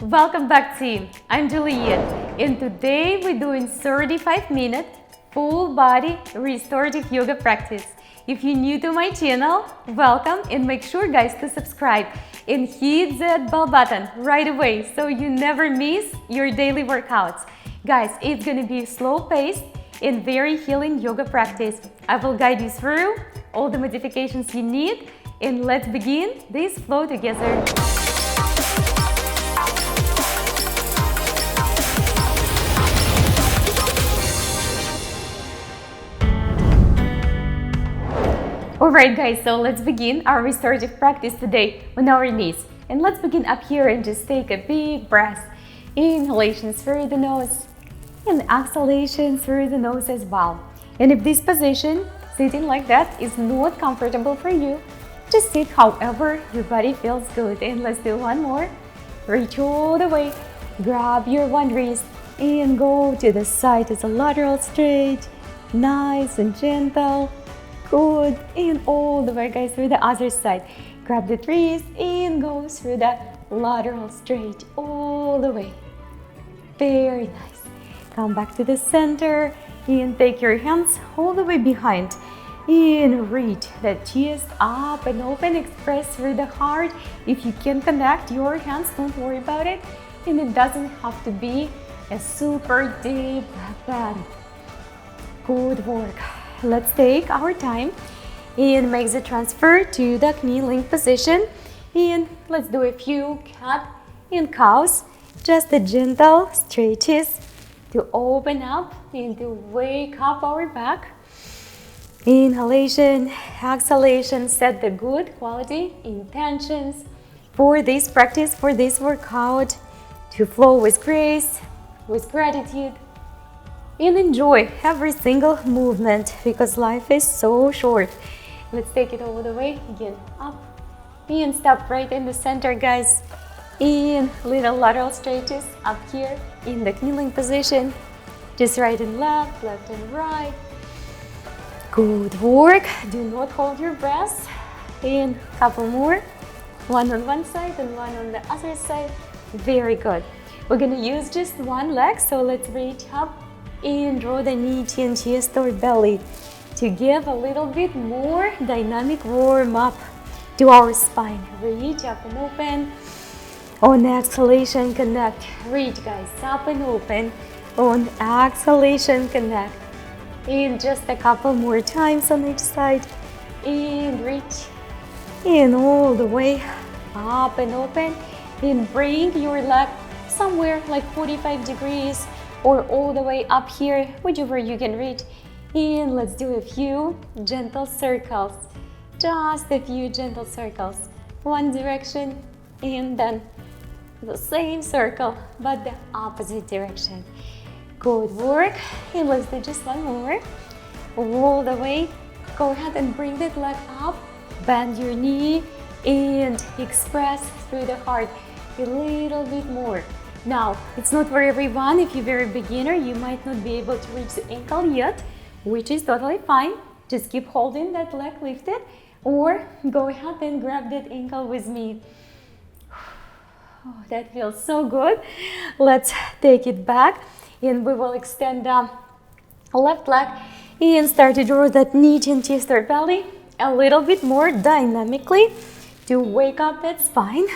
Welcome back team, I'm Juliette and today we're doing 35-minute full body restorative yoga practice. If you're new to my channel, welcome and make sure guys to subscribe and hit that bell button right away so you never miss your daily workouts. Guys, it's gonna be slow paced and very healing yoga practice. I will guide you through all the modifications you need and let's begin this flow together. Alright guys, so let's begin our restorative practice today on our knees. And let's begin up here and just take a big breath. Inhalation through the nose and exhalation through the nose as well. And if this position, sitting like that, is not comfortable for you, just sit however your body feels good. And let's do one more. Reach all the way, grab your one wrist and go to the side as a lateral stretch. Nice and gentle. Good, and all the way guys through the other side. Grab the wrist and go through the lateral straight all the way. Very nice. Come back to the center and take your hands all the way behind and reach the chest up and open. Express through the heart. If you can connect your hands, don't worry about it, and it doesn't have to be a super deep like that. Good work. Let's take our time and make the transfer to the kneeling position, and let's do a few cat and cows, just the gentle stretches to open up and to wake up our back. Inhalation, exhalation, set the good quality intentions for this practice, for this workout, to flow with grace, with gratitude, and enjoy every single movement because life is so short. Let's take it all the way again, up and stop right in the center guys, and little lateral stretches up here in the kneeling position, just right and left, left and right. Good work. Do not hold your breath. And a couple more, one on one side and one on the other side. Very good. We're gonna use just one leg, so let's reach up and draw the knee, chin, chest or belly to give a little bit more dynamic warm up to our spine. Reach up and open. On exhalation, connect. Reach guys, up and open. On exhalation, connect. And just a couple more times on each side. And reach. And all the way up and open. And bring your leg somewhere like 45 degrees or all the way up here, whichever you can reach. And let's do a few gentle circles. Just a few gentle circles. One direction and then the same circle, but the opposite direction. Good work. And let's do just one more. All the way. Go ahead and bring that leg up. Bend your knee and express through the heart a little bit more. Now, it's not for everyone. If you're a very beginner, you might not be able to reach the ankle yet, which is totally fine. Just keep holding that leg lifted or go ahead and grab that ankle with me. Oh, that feels so good. Let's take it back and we will extend the left leg and start to draw that knee, chin, chest or belly a little bit more dynamically to wake up that spine.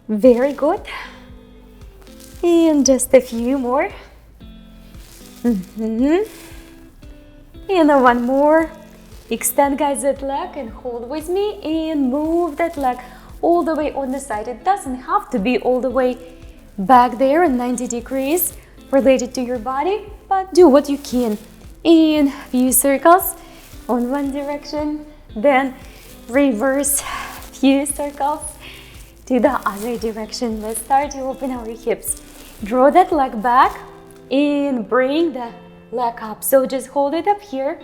Very good. And just a few more. And one more. Extend guys that leg and hold with me and move that leg all the way on the side. It doesn't have to be all the way back there in 90 degrees related to your body, but do what you can. And few circles on one direction, then reverse few circles to the other direction. Let's start to open our hips. Draw that leg back and bring the leg up. So just hold it up here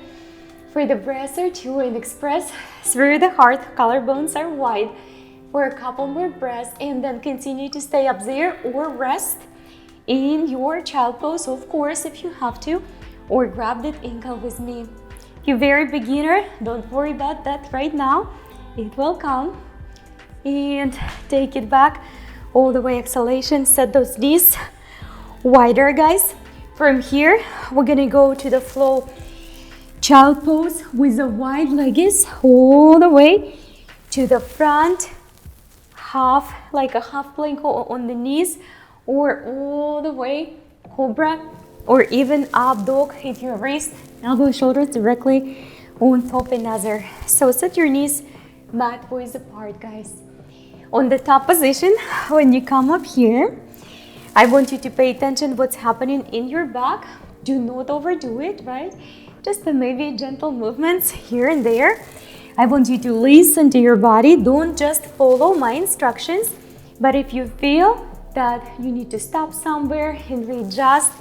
for the breath or two and express through the heart. Collarbones are wide for a couple more breaths and then continue to stay up there or rest in your child pose, of course, if you have to, or grab that ankle with me. If you're very beginner, don't worry about that right now. It will come. And take it back All the way, exhalation, set those knees wider, guys. From here, we're gonna go to the flow child pose with the wide legs all the way to the front, half, like a half plank on the knees, or all the way cobra, or even up dog if your wrist, elbow, shoulders directly on top another. So set your knees mat width apart, guys. On the top position, when you come up here, I want you to pay attention what's happening in your back. Do not overdo it, right? Just maybe gentle movements here and there. I want you to listen to your body. Don't just follow my instructions, but if you feel that you need to stop somewhere and readjust,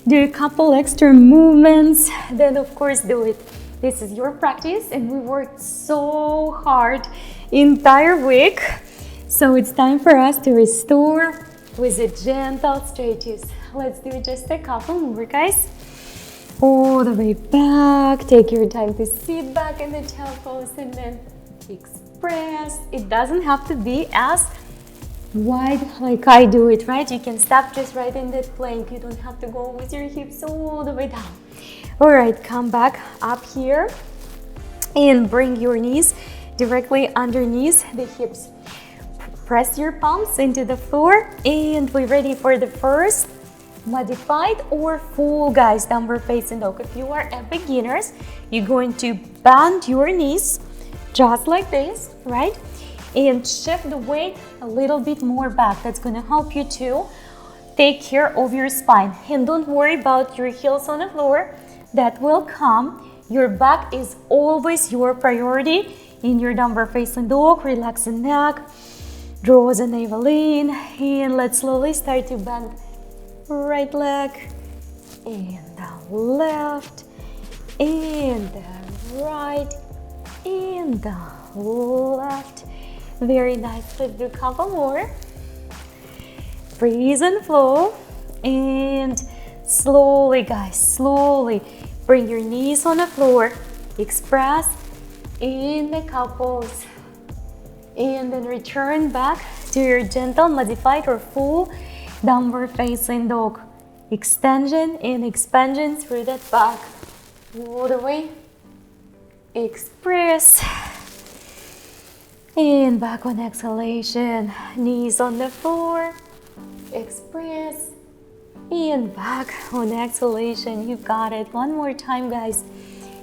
do a couple extra movements, then of course do it. This is your practice, and we worked so hard entire week. So it's time for us to restore with the gentle stretches. Let's do just a couple more, guys. All the way back. Take your time to sit back in the child pose and then express. It doesn't have to be as wide like I do it, right? You can stop just right in that plank. You don't have to go with your hips all the way down. All right, come back up here and bring your knees directly underneath the hips. Press your palms into the floor, and we're ready for the first modified or full, guys, downward facing dog. If you are a beginners, you're going to bend your knees just like this, right? And shift the weight a little bit more back. That's going to help you to take care of your spine. And don't worry about your heels on the floor. That will come. Your back is always your priority in your downward facing dog. Relax the neck. Draw the navel in, and let's slowly start to bend right leg and the left and the right and the left. Very nice. Let's do a couple more. Breathe and flow, and slowly, guys, slowly bring your knees on the floor. Express in the couples. And then return back to your gentle, modified, or full downward facing dog. Extension and expansion through that back. All the way. Express. And back on exhalation. Knees on the floor. Express. And back on exhalation. You got it. One more time, guys.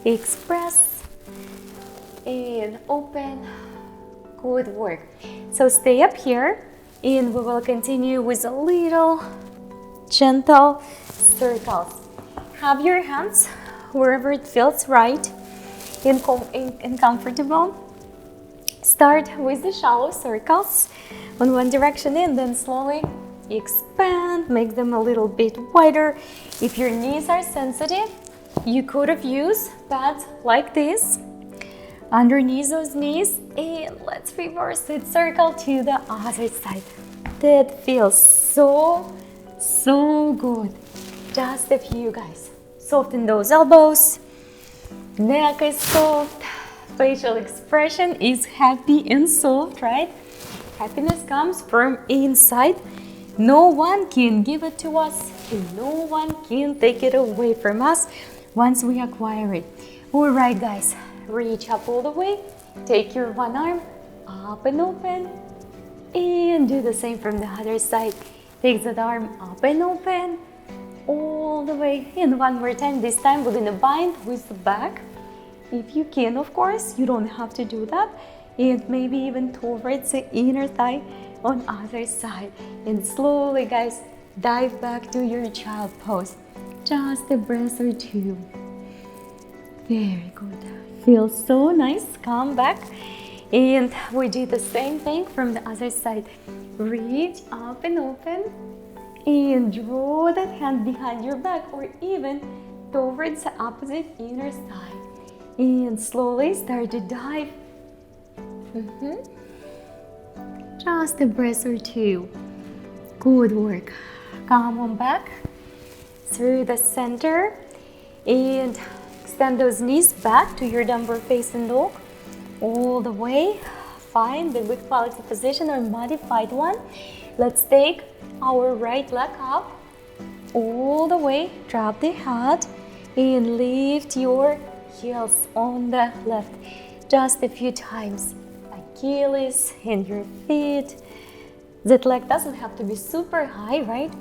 Express. And open. Good work. So stay up here, and we will continue with a little gentle circles. Have your hands wherever it feels right and comfortable. Start with the shallow circles on one direction, and then slowly expand, make them a little bit wider. If your knees are sensitive, you could have used pads like this underneath those knees, and let's reverse it, circle to the other side. That feels so good. Just a few, guys. Soften those elbows, neck is soft, facial expression is happy and soft, right? Happiness comes from inside. No one can give it to us, and no one can take it away from us once we acquire it. All right, guys. Reach up all the way, take your one arm up and open, and do the same from the other side. Take that arm up and open, all the way. And one more time, this time we're gonna bind with the back. If you can, of course, you don't have to do that. And maybe even towards the inner thigh on other side. And slowly, guys, dive back to your child pose. Just a breath or two. Very good. Feels so nice. Come back, and we do the same thing from the other side. Reach up and open, and draw that hand behind your back, or even towards the opposite inner side, and slowly start to dive. Just a breath or two. Good work. Come on back through the center, and extend those knees back to your downward facing dog all the way. Find the good quality position or modified one. Let's take our right leg up all the way, drop the head, and lift your heels on the left. Just a few times. Achilles and your feet. That leg doesn't have to be super high, right?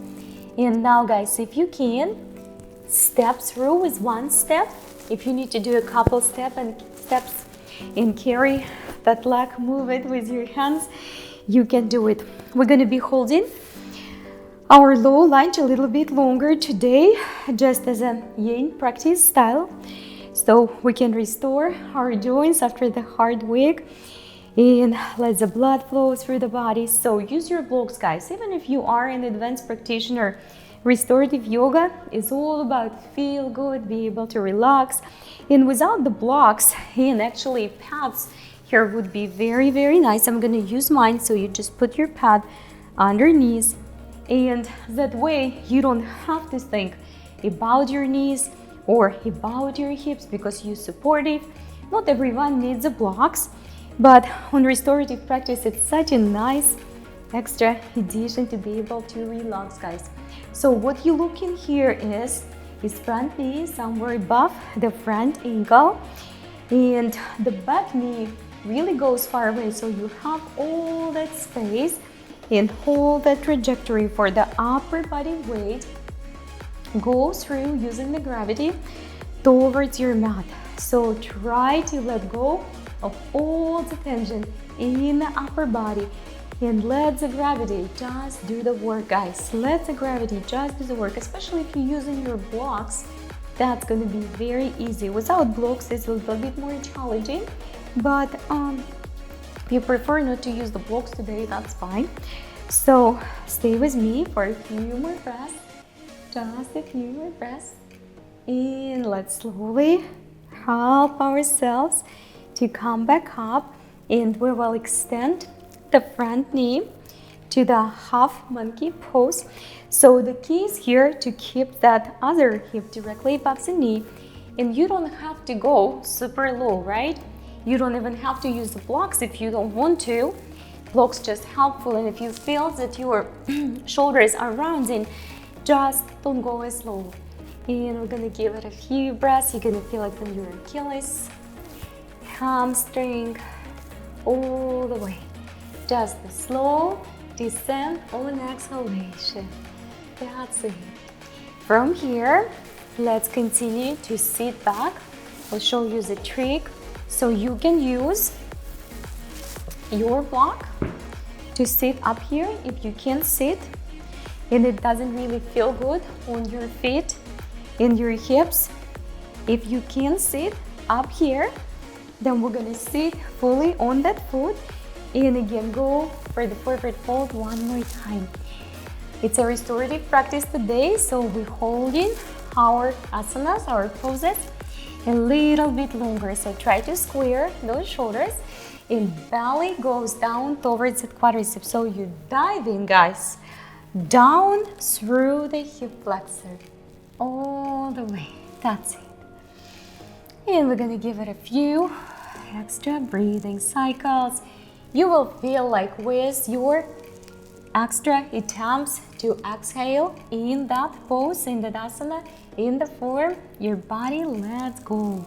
And now guys, if you can, step through with one step. If you need to do a couple steps and carry that leg, move it with your hands, you can do it. We're going to be holding our low lunge a little bit longer today, just as a yin practice style, so we can restore our joints after the hard week and let the blood flow through the body. So use your blocks, guys. Even if you are an advanced practitioner, restorative yoga is all about feel good, be able to relax. And without the blocks, and actually pads here would be very, very nice. I'm gonna use mine, so you just put your pad underneath, and that way you don't have to think about your knees or about your hips because you're supportive. Not everyone needs the blocks, but on restorative practice, it's such a nice extra addition to be able to relax, guys. So what you're looking here is front knee somewhere above the front ankle, and the back knee really goes far away, so you have all that space and hold that trajectory for the upper body weight. Go through using the gravity towards your mat. So try to let go of all the tension in the upper body and let the gravity just do the work, guys. Let the gravity just do the work, especially if you're using your blocks. That's going to be very easy. Without blocks, it's a little bit more challenging, but if you prefer not to use the blocks today, that's fine. So stay with me for a few more breaths, just a few more breaths, and let's slowly help ourselves to come back up, and we will extend the front knee to the half monkey pose. So the key is here to keep that other hip directly above the knee, and you don't have to go super low, right? You don't even have to use the blocks if you don't want to. Blocks just helpful, and if you feel that your shoulders are rounding, just don't go as low. And we're gonna give it a few breaths. You're gonna feel it from your Achilles, hamstring, all the way. Just a slow descent on exhalation. That's it. From here, let's continue to sit back. I'll show you the trick. So you can use your block to sit up here if you can't sit and it doesn't really feel good on your feet and your hips. If you can sit up here, then we're gonna sit fully on that foot, and again go for the forward fold one more time. It's a restorative practice today, so we're holding our asanas, our poses, a little bit longer. So try to square those shoulders, and belly goes down towards the quadriceps. So you're diving, guys, down through the hip flexor, all the way. That's it. And we're gonna give it a few extra breathing cycles. You will feel like with your extra attempts to exhale in that pose, in that asana, in the form, your body lets go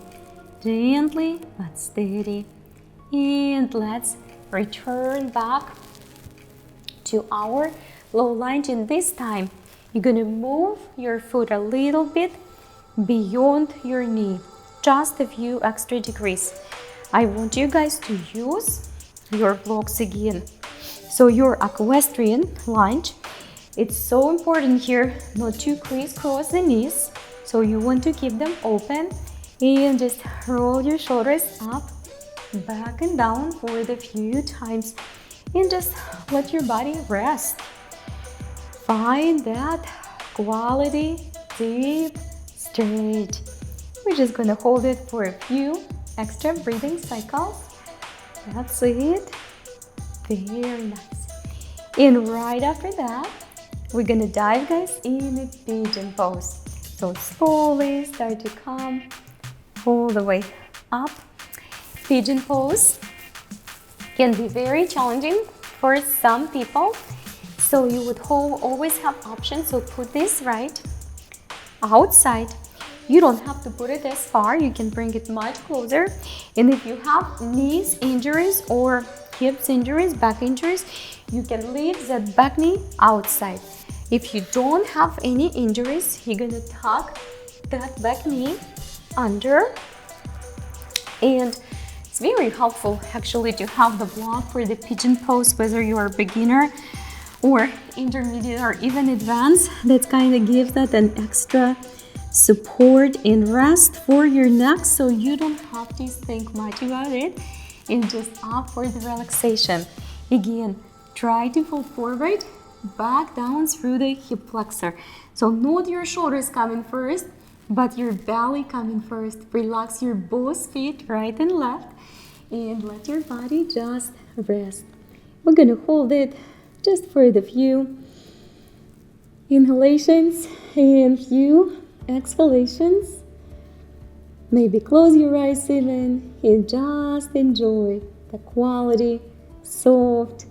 gently but steady. And let's return back to our low lunge, and this time you're gonna move your foot a little bit beyond your knee, just a few extra degrees. I want you guys to use your blocks again. So your equestrian lunge, it's so important here not to crisscross the knees. So you want to keep them open and just roll your shoulders up, back and down for the few times, and just let your body rest. Find that quality deep stretch. We're just gonna hold it for a few extra breathing cycles. That's it. Very nice. And right after that, we're gonna dive, guys, in a pigeon pose. So slowly start to come all the way up. Pigeon pose can be very challenging for some people, So you would always have options. So put this right outside. You don't have to put it as far. You can bring it much closer. And if you have knees injuries or hips injuries, back injuries, you can leave that back knee outside. If you don't have any injuries, you're gonna tuck that back knee under. And it's very helpful actually to have the block for the pigeon pose, whether you are a beginner or intermediate or even advanced. That kind of gives that an extra support and rest for your neck, so you don't have to think much about it and just opt for the relaxation. Again, try to fold forward, back down through the hip flexor. So not your shoulders coming first, but your belly coming first. Relax your both feet, right and left, and let your body just rest. We're gonna hold it just for the few inhalations and few exhalations. Maybe close your eyes even and just enjoy the quality, soft,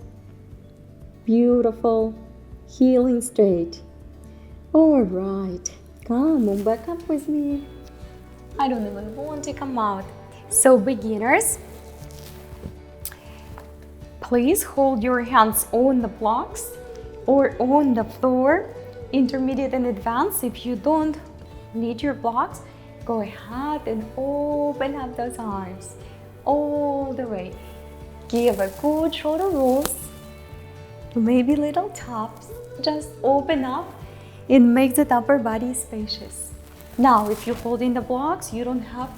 beautiful, healing straight. All right, come on back up with me. I don't even want to come out. So beginners, please hold your hands on the blocks or on the floor. Intermediate and advanced, if you don't need your blocks, go ahead and open up those arms all the way. Give a good shoulder rolls, maybe little taps. Just open up and make the upper body spacious. Now, if you're holding the blocks, you don't have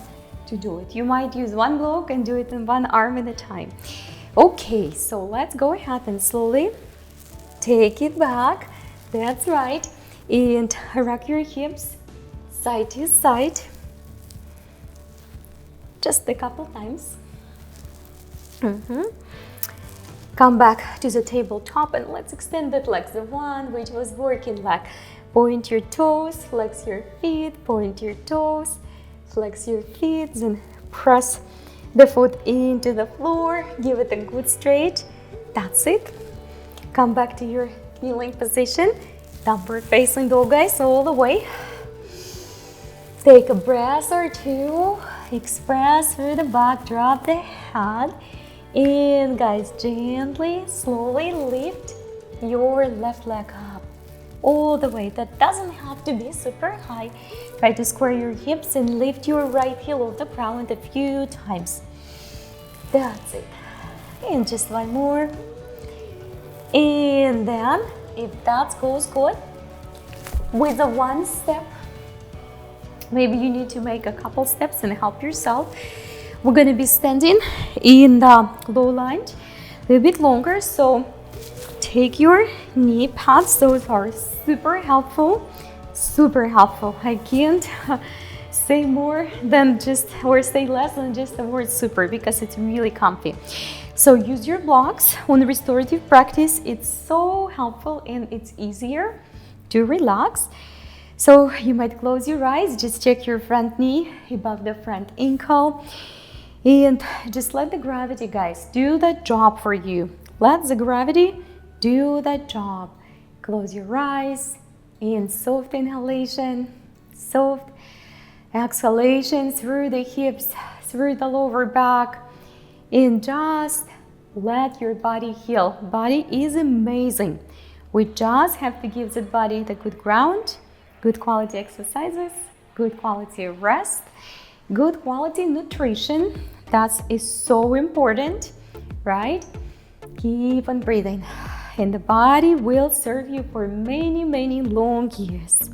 to do it. You might use one block and do it in one arm at a time. Okay, so let's go ahead and slowly take it back. That's right. And rock your hips side to side. Just a couple times. Come back to the tabletop and let's extend that legs. The one which was working leg. Point your toes, flex your feet, point your toes, flex your feet, and press the foot into the floor. Give it a good straight. That's it. Come back to your kneeling position. Downward facing dog, guys, all the way. Take a breath or two. Express through the back, drop the head. And guys, gently, slowly lift your left leg up all the way. That doesn't have to be super high. Try to square your hips and lift your right heel off the ground a few times. That's it. And just one more. And then, if that goes good, with the one step, maybe you need to make a couple steps and help yourself. We're gonna be standing in the low lunge a little bit longer, so take your knee pads. Those are super helpful, super helpful. I can't say more than just, or say less than just the word super, because it's really comfy. So use your blocks on the restorative practice. It's so helpful and it's easier to relax. So you might close your eyes, just check your front knee above the front ankle, and just let the gravity, guys, do that job for you. Let the gravity do that job. Close your eyes and soft inhalation, soft exhalation through the hips, through the lower back, and just let your body heal. Body is amazing. We just have to give the body the good ground, good quality exercises, good quality rest, good quality nutrition. That is so important, right? Keep on breathing, and the body will serve you for many, many long years.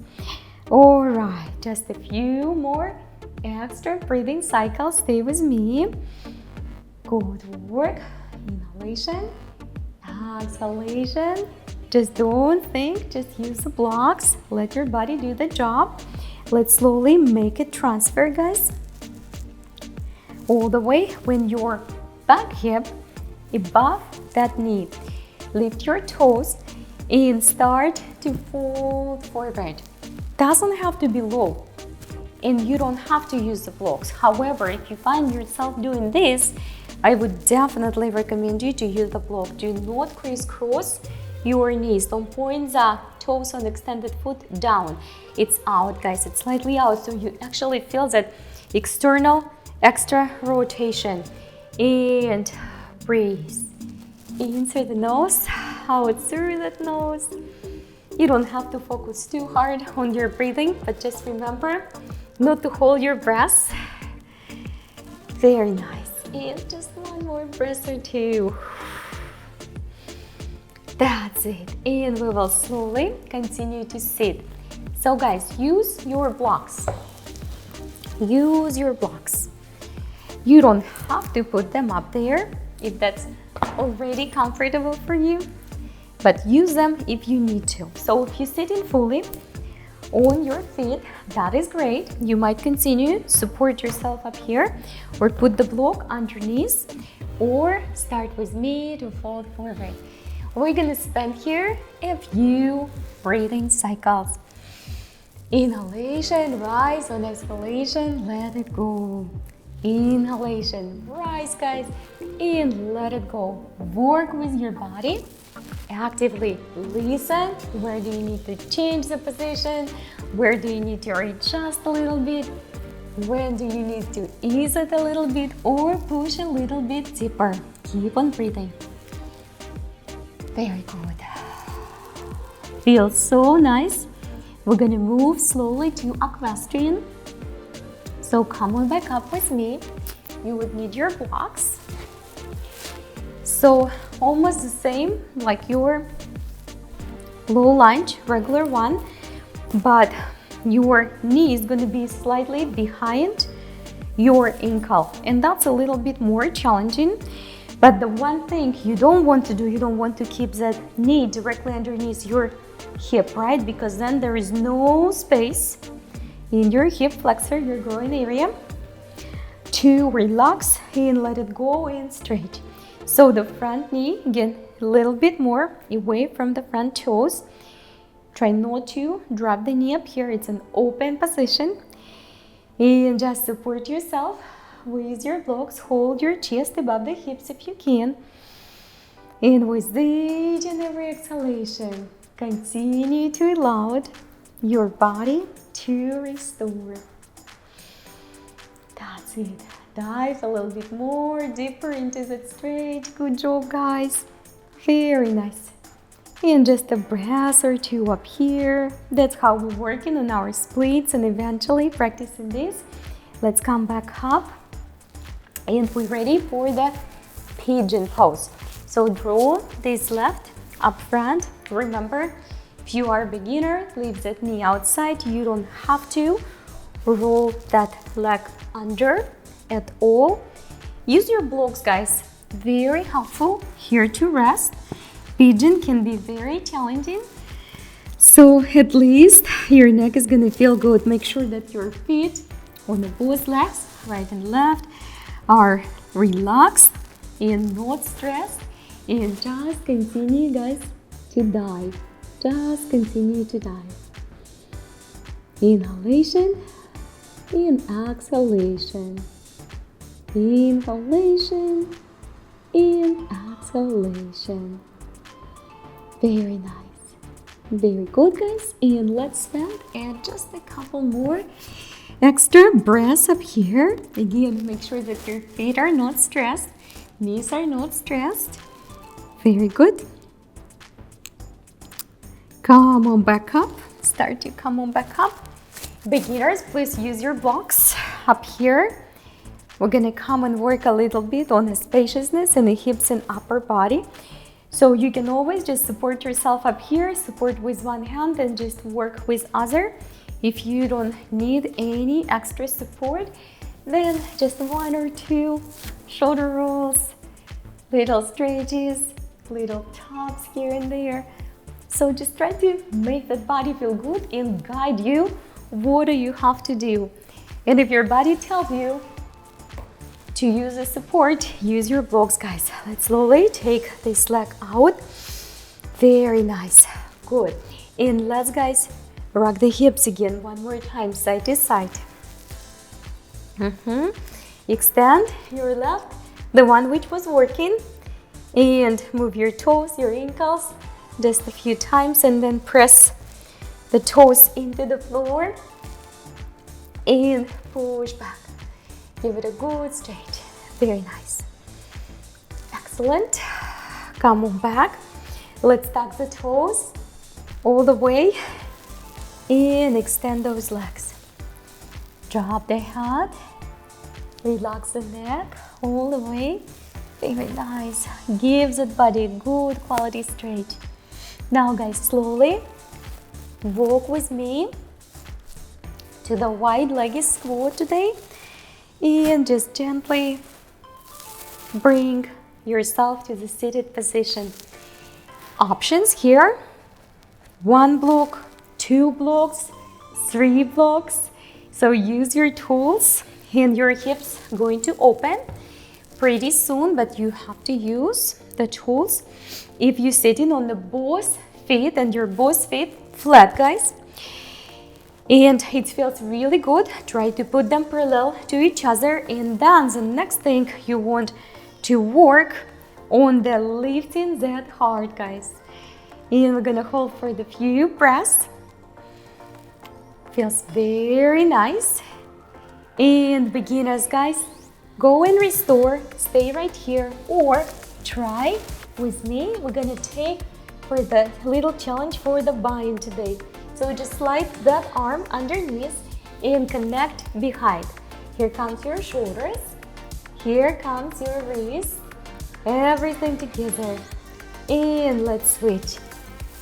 All right, just a few more extra breathing cycles. Stay with me. Good work. Inhalation, exhalation. Just don't think, just use the blocks. Let your body do the job. Let's slowly make it transfer, guys. All the way when your back hip above that knee. Lift your toes and start to fold forward. Doesn't have to be low, and you don't have to use the blocks. However, if you find yourself doing this, I would definitely recommend you to use the block. Do not crisscross your knees. Don't point the toes on extended foot down. It's out, guys. It's slightly out, so you actually feel that external extra rotation. And breathe in through the nose, out through that nose. You don't have to focus too hard on your breathing, but just remember not to hold your breath. Very nice. And just one more breath or two. That's it. And we will slowly continue to sit. So guys, use your blocks. Use your blocks. You don't have to put them up there if that's already comfortable for you, but use them if you need to. So if you're sitting fully on your feet, that is great. You might continue, support yourself up here, or put the block underneath, or start with me to fold forward. We're gonna spend here a few breathing cycles. Inhalation, rise. On exhalation, let it go. Inhalation, rise, guys, and let it go. Work with your body. Actively listen. Where do you need to change the position? Where do you need to adjust a little bit? When do you need to ease it a little bit or push a little bit deeper? Keep on breathing. Very good. Feels so nice. We're gonna move slowly to equestrian. So come on back up with me. You would need your blocks. So almost the same like your low lunge, regular one, but your knee is going to be slightly behind your ankle, and that's a little bit more challenging. But the one thing you don't want to do, you don't want to keep that knee directly underneath your hip, right? Because then there is no space in your hip flexor, your groin area, to relax and let it go and straight. So the front knee, again, a little bit more away from the front toes. Try not to drop the knee up here. It's an open position. And just support yourself with your blocks. Hold your chest above the hips if you can. And with each and every exhalation, continue to allow your body to restore. That's it. Dive a little bit more deeper into that stretch. Good job, guys. Very nice. And just a breath or two up here. That's how we're working on our splits and eventually practicing this. Let's come back up. And we're ready for the pigeon pose. So draw this left up front. Remember, if you are a beginner, leave that knee outside. You don't have to roll that leg under at all. Use your blocks, guys. Very helpful here to rest. Pigeon can be very challenging. So at least your neck is gonna feel good. Make sure that your feet on both legs, right and left, are relaxed and not stressed. And just continue, guys, to dive. Just continue to dive. Inhalation and exhalation. Inhalation and exhalation. Very nice. Very good, guys. And let's spend and just a couple more extra breaths up here. Again, make sure that your feet are not stressed, knees are not stressed. Very good. Come on back up. Start to come on back up. Beginners, please use your blocks up here. We're gonna come and work a little bit on the spaciousness in the hips and upper body. So you can always just support yourself up here, support with one hand and just work with other. If you don't need any extra support, then just one or two shoulder rolls, little stretches, little taps here and there. So just try to make that body feel good and guide you. What do you have to do? And if your body tells you to use a support, use your blocks, guys. Let's slowly take this leg out. Very nice. Good. And let's, guys, rock the hips again one more time, side to side. Extend your left, the one which was working, and move your toes, your ankles just a few times, and then press the toes into the floor and push back. Give it a good stretch. Very nice. Excellent. Come on back. Let's tuck the toes all the way and extend those legs. Drop the head. Relax the neck all the way. Very nice. Gives the body a good quality stretch. Now guys, slowly walk with me to the wide-legged squat today, and just gently bring yourself to the seated position. Options here: 1 block, 2 blocks, 3 blocks. So use your tools, and your hips going to open pretty soon, but you have to use the tools. If you're sitting on the both feet and your both feet flat, guys, and it feels really good, try to put them parallel to each other. And then the next thing, you want to work on the lifting that heart, guys. And we're gonna hold for the few breaths. Feels very nice. And beginners, guys, go and restore. Stay right here, or try with me. We're gonna take for the little challenge for the bind today. So just slide that arm underneath and connect behind. Here comes your shoulders. Here comes your wrist. Everything together. And let's switch.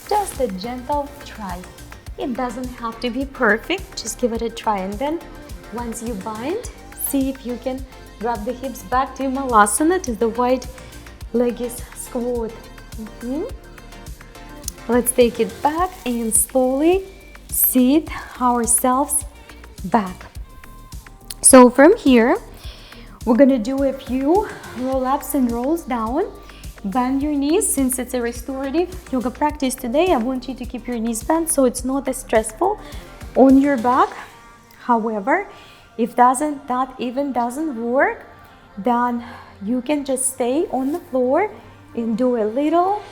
Just a gentle try. It doesn't have to be perfect. Just give it a try. And then once you bind, see if you can drop the hips back to Malasana, to the wide-legged squat. Let's take it back and slowly sit ourselves back. So from here, we're gonna do a few roll-ups and rolls down. Bend your knees. Since it's a restorative yoga practice today, I want you to keep your knees bent so it's not as stressful on your back. However, if that even doesn't work, then you can just stay on the floor and do a little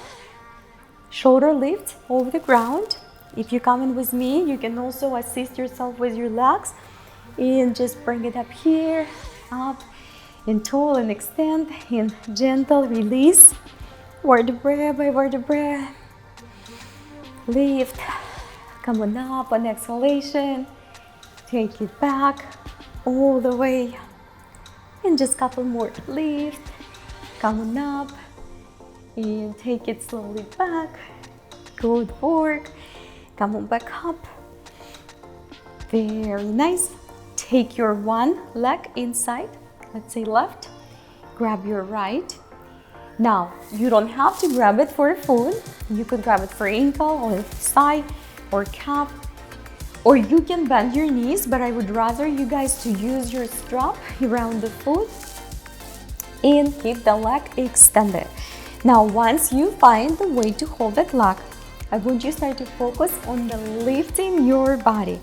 shoulder lift over the ground. If you come in with me, you can also assist yourself with your legs and just bring it up here, up and tall, and extend, and gentle release vertebra by vertebra. Lift. Come on up on exhalation. Take it back all the way, and just couple more. Lift. Come on up and take it slowly back. Good work. Come on back up. Very nice. Take your one leg inside, let's say left. Grab your right. Now, you don't have to grab it for a foot. You could grab it for ankle or thigh or calf, or you can bend your knees, but I would rather you guys to use your strap around the foot and keep the leg extended. Now, once you find the way to hold that leg, I want you to start to focus on the lifting your body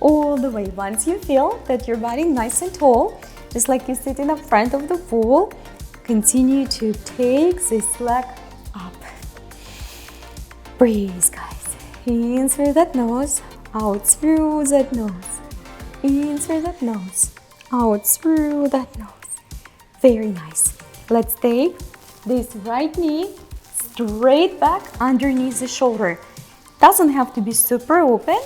all the way. Once you feel that your body nice and tall, just like you're sitting up front of the pool, continue to take this leg up. Breathe, guys. In through that nose, out through that nose. In through that nose, out through that nose. Very nice. Let's take this right knee straight back underneath the shoulder. Doesn't have to be super open.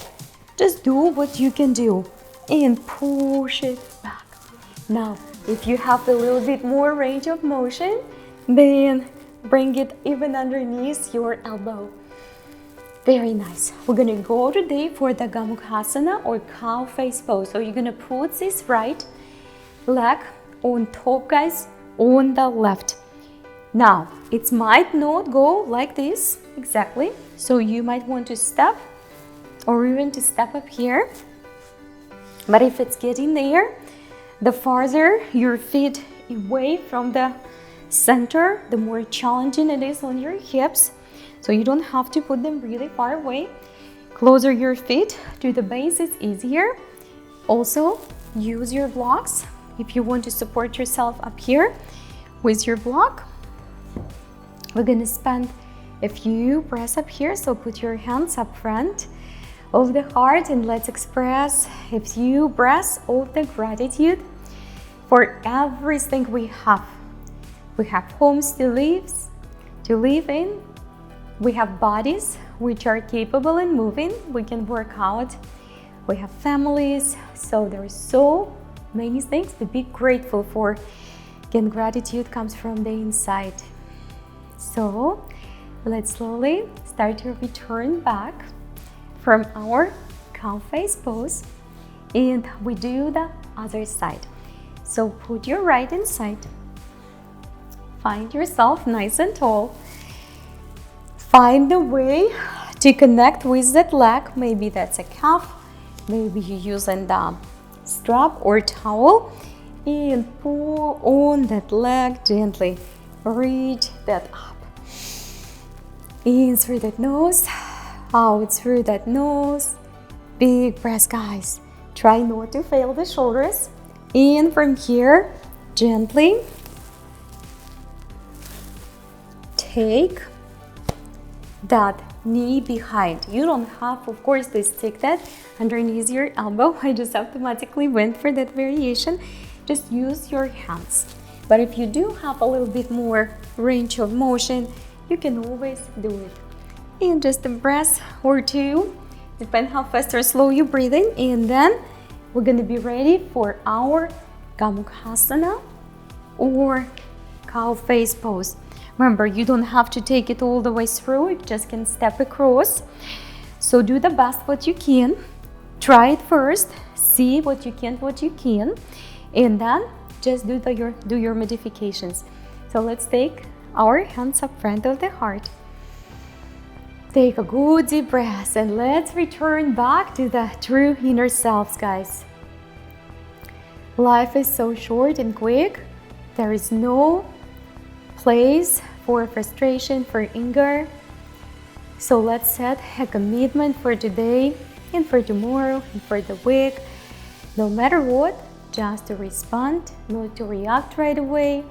Just do what you can do and push it back. Now, if you have a little bit more range of motion, then bring it even underneath your elbow. Very nice. We're gonna go today for the Gomukhasana or cow face pose. So you're gonna put this right leg on top, guys, on the left. Now, it might not go like this exactly, so you might want to step or even to step up here. But if it's getting there, the farther your feet away from the center, the more challenging it is on your hips. So you don't have to put them really far away. Closer your feet to the base is easier. Also, use your blocks if you want to support yourself up here with your block. We're gonna spend If you press up here, so put your hands up front of the heart and let's express a few breaths of the gratitude for everything we have. We have homes to live in. We have bodies which are capable in moving. We can work out. We have families. So there are so many things to be grateful for. Again, gratitude comes from the inside. So let's slowly start to return back from our cow face pose, and we do the other side. So put your right inside. Find yourself nice and tall. Find a way to connect with that leg. Maybe that's a calf. Maybe you're using the strap or towel. And pull on that leg gently. Reach that up. In through that nose. Out through that nose. Big breath, guys. Try not to fail the shoulders. In from here. Gently. Take that knee behind. You don't have, of course, to stick that underneath your elbow. I just automatically went for that variation. Just use your hands. But if you do have a little bit more range of motion, you can always do it. And just a breath or two, depending how fast or slow you're breathing. And then we're going to be ready for our Gomukhasana or cow face pose. Remember, you don't have to take it all the way through, you just can step across. So do the best what you can. Try it first, see what you can, and then just do your modifications. So let's take our hands up front of the heart. Take a good deep breath and let's return back to the true inner selves, guys. Life is so short and quick. There is no place for frustration, for anger. So let's set a commitment for today and for tomorrow and for the week. No matter what, just to respond, not to react right away.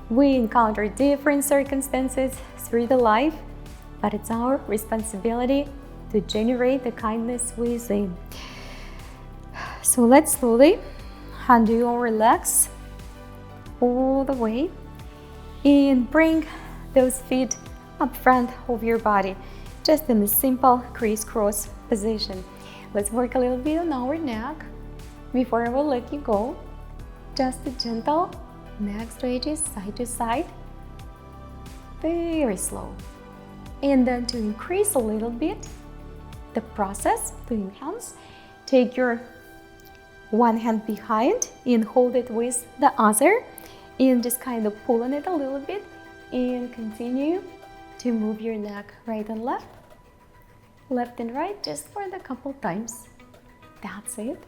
We encounter different circumstances through the life, but it's our responsibility to generate the kindness within. So let's slowly undo our legs all the way and bring those feet up front of your body, just in a simple crisscross position. Let's work a little bit on our neck before I will let you go. Just a gentle neck stretches side to side, very slow. And then to increase a little bit the process, to enhance, take your one hand behind and hold it with the other, and just kind of pull on it a little bit and continue to move your neck right and left and right, just for the couple times. That's it.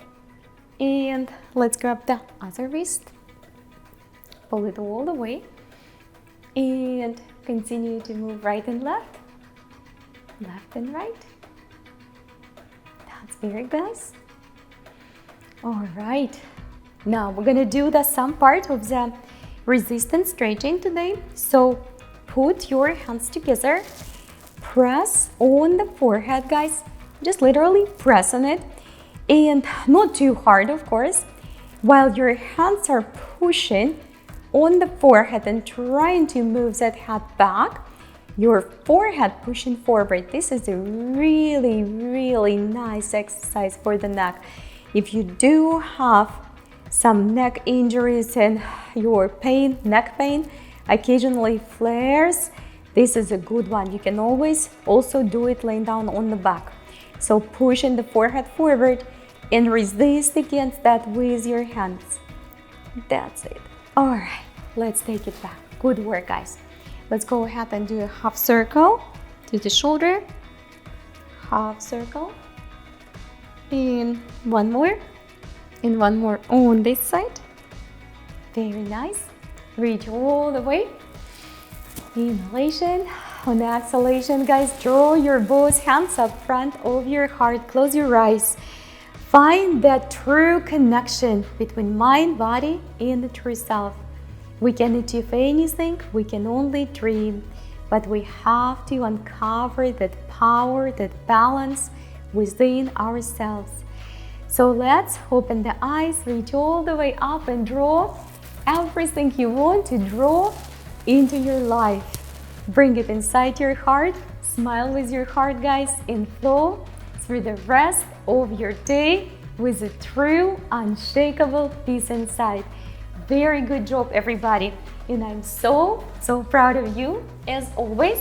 And let's grab the other wrist, pull it all the way, and continue to move right and left and right. That's very nice. All right, now we're gonna do some part of the resistance stretching today. So put your hands together, press on the forehead, guys. Just literally press on it, and not too hard, of course. While your hands are pushing on the forehead and trying to move that head back, your forehead pushing forward. This is a really, really nice exercise for the neck. If you do have some neck injuries and your neck pain occasionally flares, this is a good one. You can always also do it laying down on the back. So pushing the forehead forward and resist against that with your hands. That's it. All right, let's take it back. Good work, guys. Let's go ahead and do a half circle to the shoulder, half circle, and one more on this side. Very nice. Reach all the way. Inhalation. On the exhalation, guys, draw your both hands up front of your heart. Close your eyes. Find that true connection between mind, body, and the true self. We can't achieve anything, we can only dream. but we have to uncover that power, that balance within ourselves. So let's open the eyes, reach all the way up and draw everything you want to draw into your life. Bring it inside your heart, smile with your heart, guys, and flow through the rest of your day with a true, unshakable peace inside. Very good job, everybody. And I'm so proud of you, as always.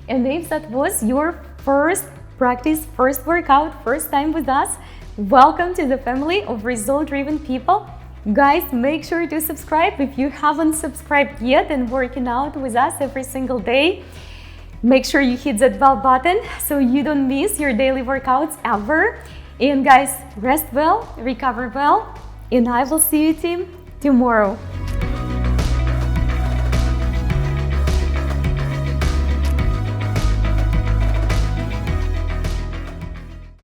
And if that was your first practice, first workout, first time with us, welcome to the family of result-driven people. Guys, make sure to subscribe if you haven't subscribed yet and working out with us every single day. Make sure you hit that bell button so you don't miss your daily workouts ever. And guys, rest well, recover well, and I will see you, team, tomorrow.